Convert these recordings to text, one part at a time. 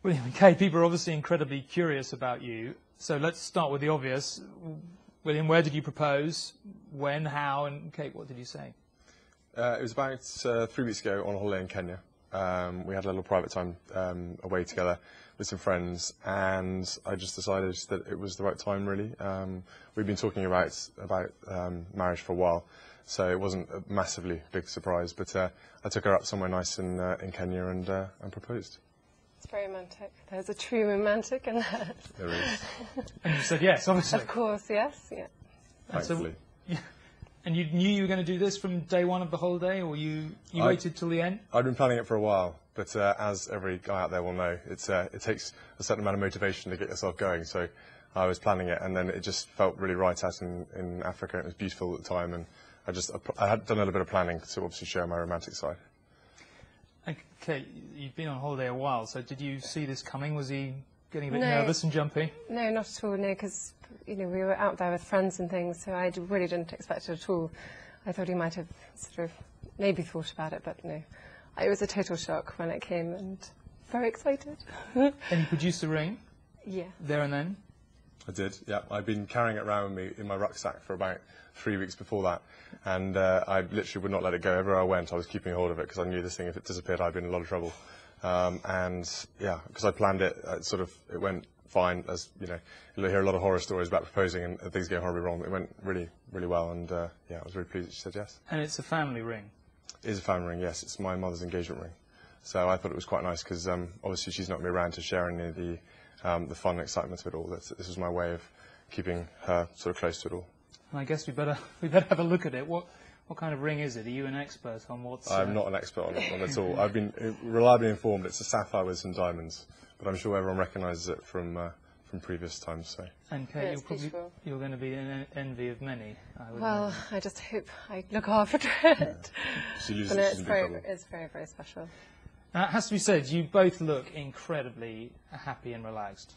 William and Kate, people are obviously incredibly curious about you. So let's start with the obvious. William, where did you propose? When? How? And Kate, what did you say? It was about 3 weeks ago on a holiday in Kenya. We had a little private time away together with some friends, and I just decided that it was the right time, really. We've been talking about marriage for a while, so it wasn't a massively big surprise, but I took her up somewhere nice in Kenya and proposed. It's very romantic. There's a true romantic in that. There is. And you said yes, obviously. Of course, yes, yeah. Thankfully. And you knew you were going to do this from day one of the holiday, or you waited till the end? I'd been planning it for a while, but as every guy out there will know, it takes a certain amount of motivation to get yourself going. So I was planning it, and then it just felt really right out in Africa. It was beautiful at the time, and I had done a little bit of planning to obviously show my romantic side. Okay, you've been on holiday a while, so did you see this coming? Was he getting a bit nervous and jumpy? No, not at all, no, because we were out there with friends and things, so I really didn't expect it at all. I thought he might have sort of maybe thought about it, but no. It was a total shock when it came, and very excited. And you produced the ring? Yeah. There and then? I did, yeah. I'd been carrying it around with me in my rucksack for about 3 weeks before that, and I literally would not let it go. Everywhere I went, I was keeping hold of it, because I knew this thing, if it disappeared, I'd be in a lot of trouble. And yeah, because I planned it, it went fine. As you know, you'll hear a lot of horror stories about proposing and things going horribly wrong. It went really, really well, and yeah, I was really pleased that she said yes. And it's a family ring? It is a family ring, yes. It's my mother's engagement ring. So I thought it was quite nice, because obviously she's not going to be around to share any of the fun and excitement of it all. This was my way of keeping her sort of close to it all. I guess we better have a look at it. What kind of ring is it? Are you an expert on what's... I'm not an expert on it at all. I've been reliably informed it's a sapphire with some diamonds, but I'm sure everyone recognises it from previous times. So. And Kate, you're going to be in envy of many. Well, I just hope I look after it. She loses, it's very, very special. Now, it has to be said, you both look incredibly happy and relaxed.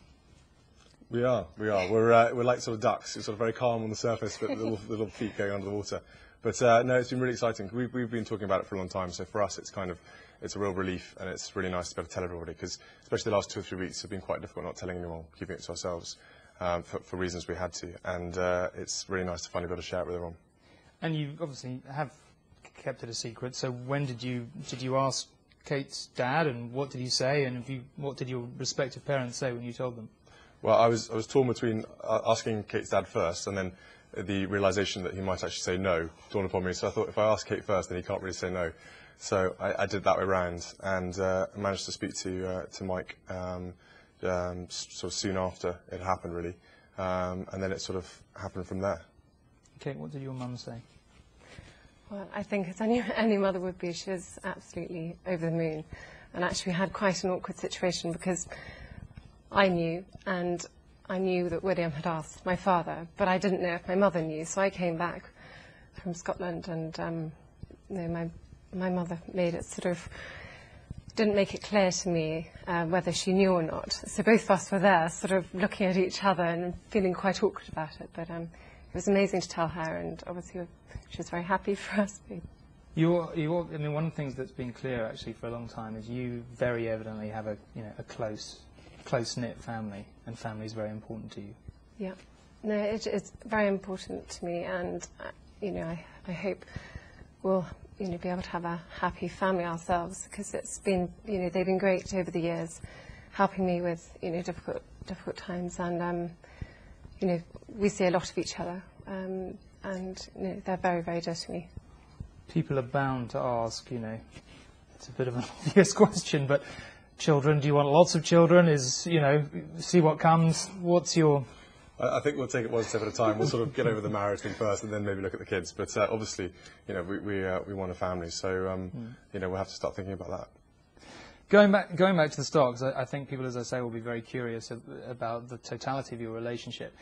We are. We're like sort of ducks. It's sort of very calm on the surface, but the little feet going under the water. But no, it's been really exciting. We've been talking about it for a long time, so for us it's a real relief, and it's really nice to be able to tell everybody, because especially the last 2 or 3 weeks have been quite difficult not telling anyone, keeping it to ourselves for reasons we had to, and it's really nice to finally be able to share it with everyone. And you obviously have kept it a secret, so when did you ask Kate's dad, and what did he say, and what did your respective parents say when you told them? Well, I was torn between asking Kate's dad first, and then the realisation that he might actually say no dawned upon me. So I thought, if I ask Kate first, then he can't really say no. So I did that way round, and managed to speak to Mike sort of soon after it happened, really, and then it sort of happened from there. Kate, what did your mum say? Well, I think as any mother would be, she was absolutely over the moon, and actually we had quite an awkward situation, because I knew, and I knew that William had asked my father, but I didn't know if my mother knew. So I came back from Scotland, and my mother made it didn't make it clear to me whether she knew or not. So both of us were there, sort of looking at each other and feeling quite awkward about it. But it was amazing to tell her, and obviously she was very happy for us. I mean, one of the things that's been clear actually for a long time is you very evidently have a close-knit family, and family is very important to you. Yeah, no, it's very important to me, and I hope we'll be able to have a happy family ourselves, because it's been they've been great over the years, helping me with difficult times, and we see a lot of each other, and they're very, very dear to me. People are bound to ask, it's a bit of an obvious question, but children, do you want lots of children? See what comes? What's your... I think we'll take it one step at a time. We'll sort of get over the marriage thing first, and then maybe look at the kids. But obviously, we want a family, so we'll have to start thinking about that. Going back to the start, because I think people, as I say, will be very curious about the totality of your relationship.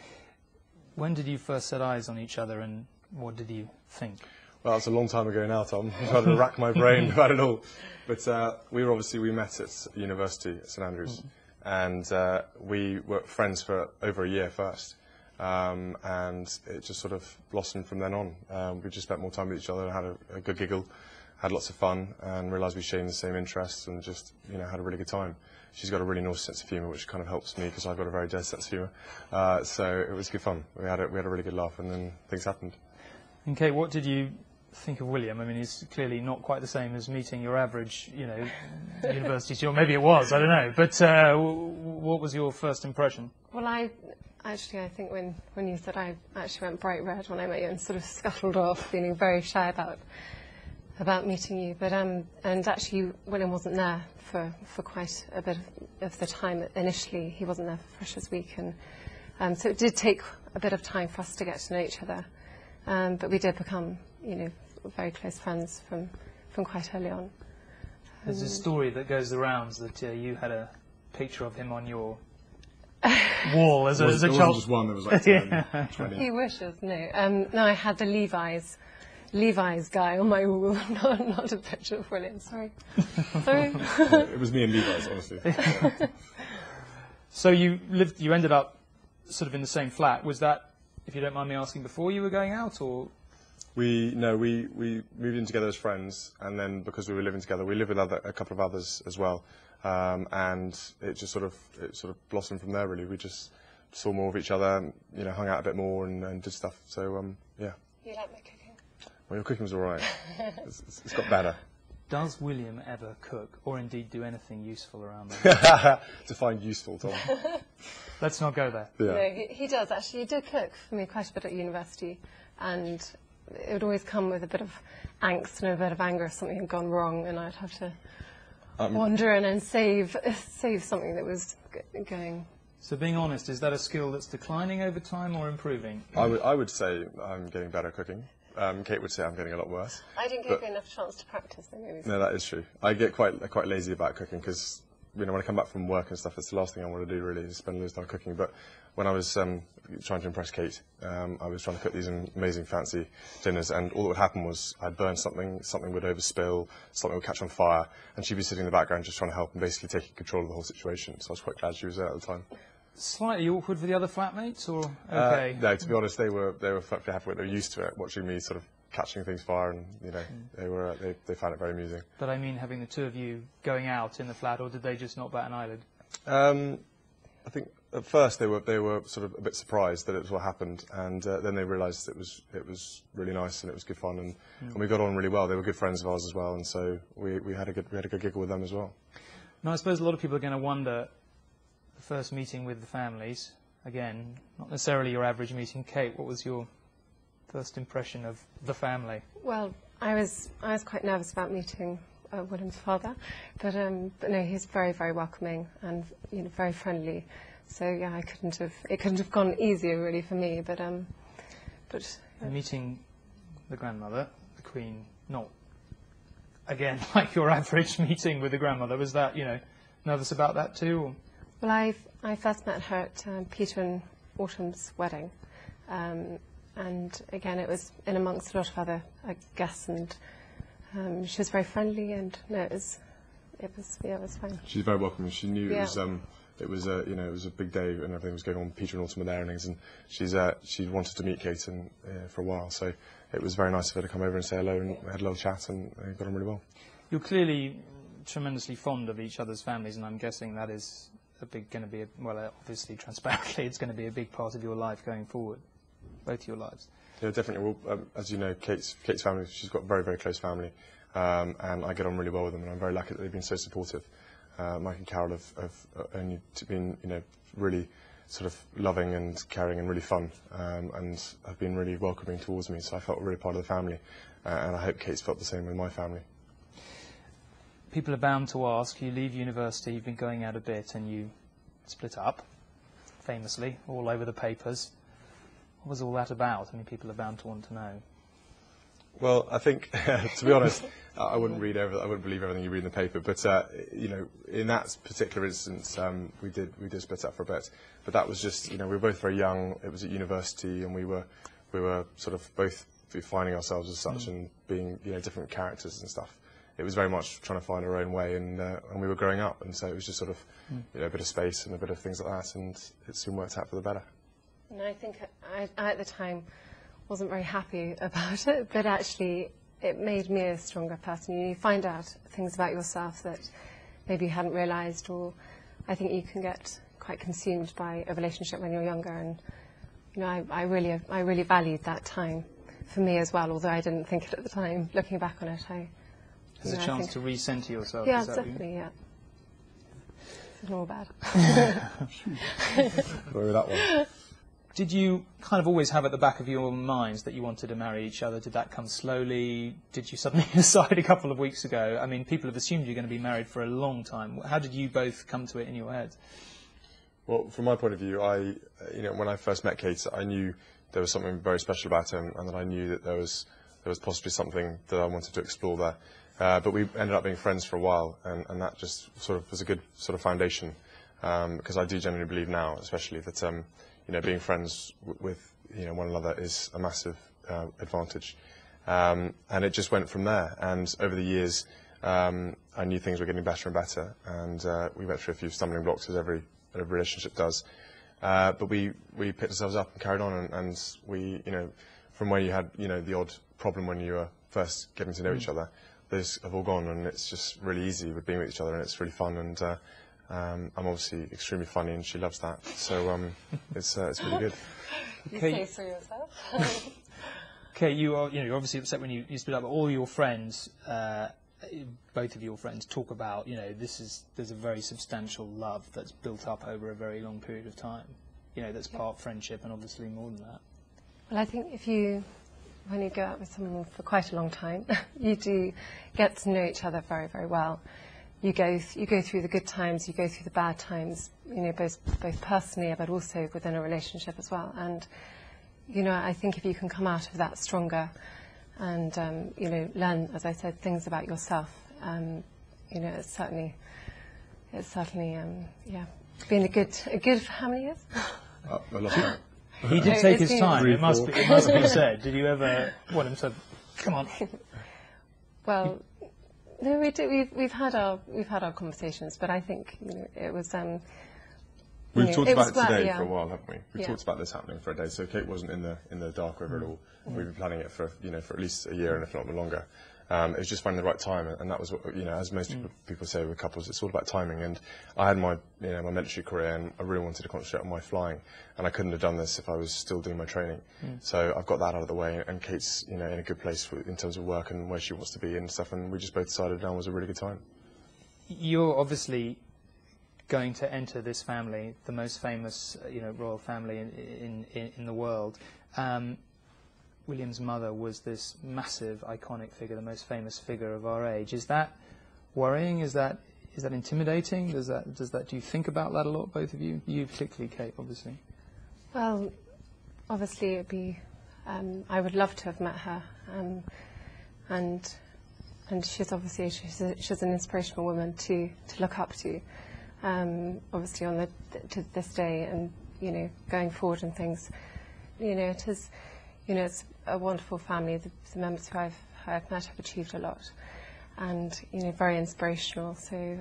When did you first set eyes on each other, and what did you think? Well, it's a long time ago now, Tom. I've had to rack my brain about it all. But we met at university at St Andrews, and we were friends for over a year first, and it just sort of blossomed from then on. We just spent more time with each other and had a good giggle, had lots of fun and realised we shared the same interests and just, had a really good time. She's got a really naughty sense of humour, which kind of helps me because I've got a very dead sense of humour. So it was good fun. We had a really good laugh, and then things happened. And Kate, what did you think of William? I mean, he's clearly not quite the same as meeting your average, university student. Maybe it was, I don't know. But what was your first impression? Well, I think when you said, I actually went bright red when I met you and sort of scuttled off, feeling very shy about meeting you. But and actually, William wasn't there for quite a bit of the time initially. He wasn't there for Freshers' Week, and so it did take a bit of time for us to get to know each other. But we did become, very close friends from quite early on. There's a story that goes the rounds that you had a picture of him on your wall as a child. There wasn't just one, there was like 10, 20. He wishes, no. No, I had the Levi's guy on my wall, not a picture of William, sorry. Sorry. It was me and Levi's, honestly. Yeah. So you ended up sort of in the same flat. Was that, if you don't mind me asking, before you were going out, or? We moved in together as friends, and then because we were living together, we lived with a couple of others as well, and it just sort of blossomed from there. Really, we just saw more of each other, hung out a bit more and did stuff. So yeah. You like my cooking? Well, your cooking was all right. It's got better. Does William ever cook, or indeed do anything useful around there? Define useful, Tom. Let's not go there. Yeah. No, he does actually. He did cook for me quite a bit at university, and it would always come with a bit of angst and a bit of anger if something had gone wrong, and I'd have to wander in and save something that was going. So being honest, is that a skill that's declining over time or improving? I would say I'm getting better at cooking. Kate would say I'm getting a lot worse. I didn't give you enough chance to practice, though, maybe. No, that is true. I get quite lazy about cooking because, when I come back from work and stuff, it's the last thing I want to do, really, is spend loads of time cooking. But when I was trying to impress Kate, I was trying to cook these amazing, fancy dinners, and all that would happen was I'd burn something would overspill, something would catch on fire, and she'd be sitting in the background just trying to help and basically taking control of the whole situation. So I was quite glad she was there at the time. Slightly awkward for the other flatmates, or okay? No, to be honest, they were perfectly happy with it. They were used to it, watching me sort of catching things fire, and they found it very amusing. But I mean, having the two of you going out in the flat, or did they just not bat an eyelid? I think at first they were sort of a bit surprised that it was what happened, and then they realised it was really nice and it was good fun, and we got on really well. They were good friends of ours as well, and so we had a good giggle with them as well. Now I suppose a lot of people are going to wonder, the first meeting with the families, again, not necessarily your average meeting. Kate, what was your first impression of the family? Well, I was quite nervous about meeting William's father, but no, he's very, very welcoming and very friendly. So yeah, it couldn't have gone easier really for me. But And meeting the grandmother, the Queen, not again like your average meeting with the grandmother. Was that nervous about that too? Or? Well, I first met her at Peter and Autumn's wedding, and again it was in amongst a lot of other guests, and she was very friendly, and no, it was fine. She's very welcoming. She knew Yeah. it was a big day and everything was going on. Peter and Autumn were there and things, and she wanted to meet Kate for a while, so it was very nice of her to come over and say hello, and we had a little chat and got on really well. You're clearly tremendously fond of each other's families, and I'm guessing that is obviously transparently, it's going to be a big part of your life going forward, both your lives. Yeah, definitely. Well, as you know, Kate's family, she's got a very, very close family, and I get on really well with them, and I'm very lucky that they've been so supportive. Mike and Carol have only been, really sort of loving and caring and really fun, and have been really welcoming towards me, so I felt really part of the family, and I hope Kate's felt the same with my family. People are bound to ask, you leave university, you've been going out a bit, and you split up, famously, all over the papers. What was all that about? I mean, people are bound to want to know. Well, I think, to be honest, I wouldn't believe everything you read in the paper. But in that particular instance, we did split up for a bit. But that was just, we were both very young. It was at university, and we were sort of both finding ourselves as such and being, different characters and stuff. It was very much trying to find our own way, and we were growing up, and so it was just sort of, a bit of space and a bit of things like that, and it soon worked out for the better. And I think I at the time wasn't very happy about it, but actually it made me a stronger person. You find out things about yourself that maybe you hadn't realised, or I think you can get quite consumed by a relationship when you're younger. And I really valued that time for me as well, although I didn't think it at the time. Looking back on it, There's a chance to re-center yourself. Yeah, is that definitely. Yeah, it's all bad. Go with that one. Did you kind of always have at the back of your minds that you wanted to marry each other? Did that come slowly? Did you suddenly decide a couple of weeks ago? I mean, people have assumed you're going to be married for a long time. How did you both come to it in your heads? Well, from my point of view, when I first met Kate, I knew there was something very special about him, and that I knew that there was possibly something that I wanted to explore there. But we ended up being friends for a while, and that just sort of was a good sort of foundation, because I do genuinely believe now, especially that being friends with one another is a massive advantage, and it just went from there. And over the years, I knew things were getting better and better, and we went through a few stumbling blocks, as every relationship does. But we picked ourselves up and carried on, and we, from where you had, the odd problem when you were first getting to know each other, those have all gone, and it's just really easy with being with each other, and it's really fun. And I'm obviously extremely funny, and she loves that. So it's really good. You say so yourself. Okay, you're obviously upset when you split up, but all your friends, both of your friends, talk about, there's a very substantial love that's built up over a very long period of time. That's part friendship and obviously more than that. Well, I think when you go out with someone for quite a long time, you do get to know each other very, very well. You go through the good times, you go through the bad times, both personally, but also within a relationship as well. And I think if you can come out of that stronger, and learn, as I said, things about yourself, it's certainly been a good how many years? I lost count. He did take his time. It must be said. Did you ever want him to come on? Well, no, we do. We've had our conversations, but I think it was. We've talked about it today for a while, haven't we? We've Yeah. talked about this happening for a day. So Kate wasn't in the dark over it all. We've been planning it for for at least a year, and if not longer. It was just finding the right time, and that was what, as most people say with couples, it's all about timing. And I had my my military career, and I really wanted to concentrate on my flying, and I couldn't have done this if I was still doing my training. So I've got that out of the way, and Kate's in a good place in terms of work and where she wants to be and stuff. And we just both decided now was a really good time. You're obviously going to enter this family, the most famous royal family in the world. William's mother was this massive, iconic figure, the most famous figure of our age. Is that worrying? Is that intimidating? Do you think about that a lot, both of you? You particularly, Kate, obviously. Well, obviously it'd be. I would love to have met her, and she's obviously she's an inspirational woman to look up to. Obviously to this day, and going forward and things. It is. It's a wonderful family. The members who I've met have achieved a lot, and very inspirational. So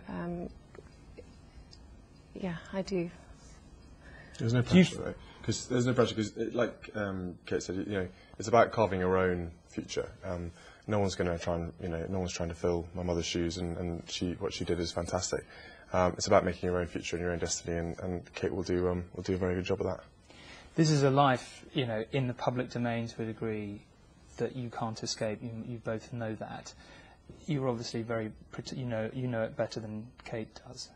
I do. There's no pressure though, because like Kate said, it's about carving your own future. No one's going to try and no one's trying to fill my mother's shoes, and what she did is fantastic. It's about making your own future and your own destiny, and Kate will do a very good job of that. This is a life, in the public domain to a degree that you can't escape. You both know that. You're obviously you know it better than Kate does.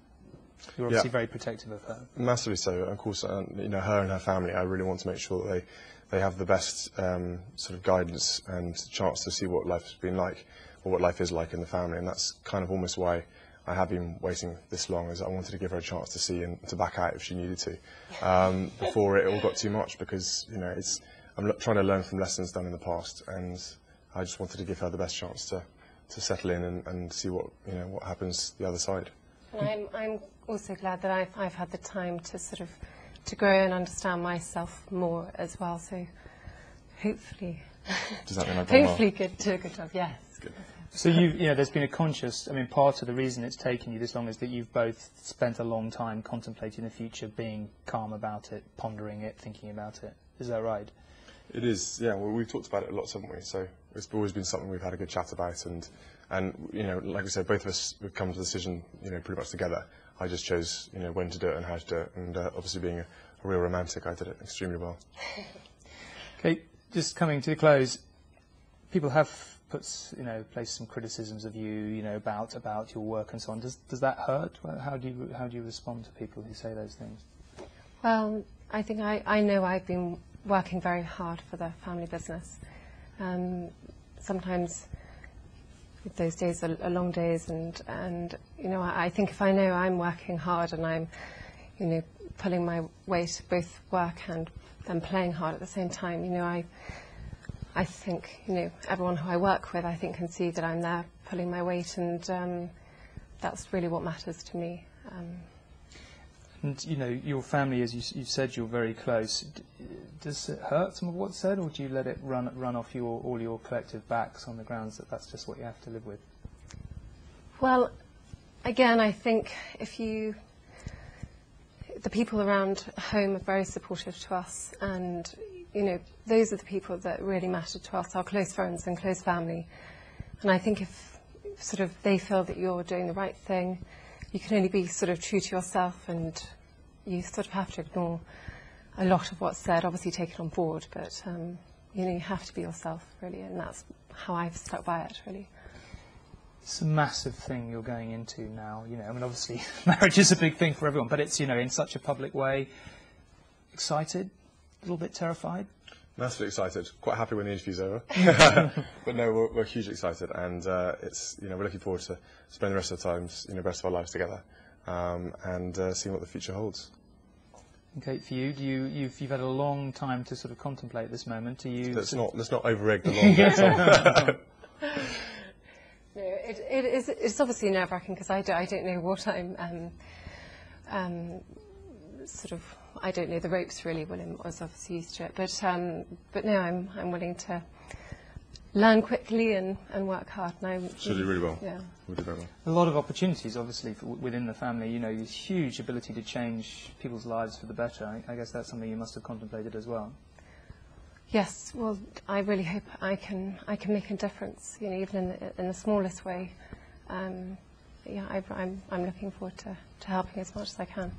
You're obviously very protective of her. Massively so. Of course, her and her family, I really want to make sure that they have the best sort of guidance and chance to see what life's been like, or what life is like in the family. And that's kind of almost why I have been waiting this long, as I wanted to give her a chance to see and to back out if she needed to, before it all got too much, because I'm trying to learn from lessons done in the past, and I just wanted to give her the best chance to settle in and see what happens the other side. And I'm also glad that I've had the time to sort of to grow and understand myself more as well. So hopefully, does that mean I've done hopefully do a good job. Yes. Good. So there's been a conscious. I mean, part of the reason it's taken you this long is that you've both spent a long time contemplating the future, being calm about it, pondering it, thinking about it. Is that right? It is, yeah. Well, we've talked about it a lot, haven't we? So it's always been something we've had a good chat about, and you know, like we said, both of us would come to the decision, you know, pretty much together. I just chose, you know, when to do it and how to do it, and obviously being a real romantic, I did it extremely well. Okay, just coming to the close, people have placed some criticisms of you know, about your work and so on. Does that hurt? How do you respond to people who say those things? Well, I think I know I've been working very hard for the family business. Sometimes those days are long days, and you know, I think if I know I'm working hard and I'm, you know, pulling my weight, both work and playing hard at the same time, you know, I think, you know, everyone who I work with, I think, can see that I'm there pulling my weight, and that's really what matters to me. And, you know, your family, as you said, you're very close. Does it hurt, some of what's said, or do you let it run off all your collective backs on the grounds that that's just what you have to live with? Well, again, I think the people around home are very supportive to us, and, you know, those are the people that really matter to us, our close friends and close family. And I think if sort of they feel that you're doing the right thing, you can only be sort of true to yourself, and you sort of have to ignore a lot of what's said, obviously take it on board, but you know, you have to be yourself, really, and that's how I've stuck by it, really. It's a massive thing you're going into now, you know. I mean, obviously, marriage is a big thing for everyone, but it's, you know, in such a public way. Excited? A little bit terrified? Massively excited. Quite happy when the interview's over. But no, we're hugely excited, and it's, you know, we're looking forward to spending the rest of the times, you know, the rest of our lives together, and seeing what the future holds. Okay, for you, you've had a long time to sort of contemplate this moment. Do you? Let's not over-egg the long bit. No, it's obviously nerve-wracking because I don't know what I'm sort of. I don't know the ropes really. William was obviously used to it, but no, I'm willing to learn quickly and work hard. And Should do really well. Yeah, we'll do very well. A lot of opportunities, obviously, within the family. You know, this huge ability to change people's lives for the better. I guess that's something you must have contemplated as well. Yes, well, I really hope I can make a difference. You know, even in the smallest way. Yeah, I'm looking forward to helping as much as I can.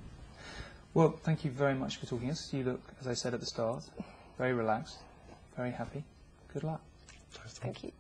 Well, thank you very much for talking to us. You look, as I said at the start, very relaxed, very happy. Good luck. Thank you.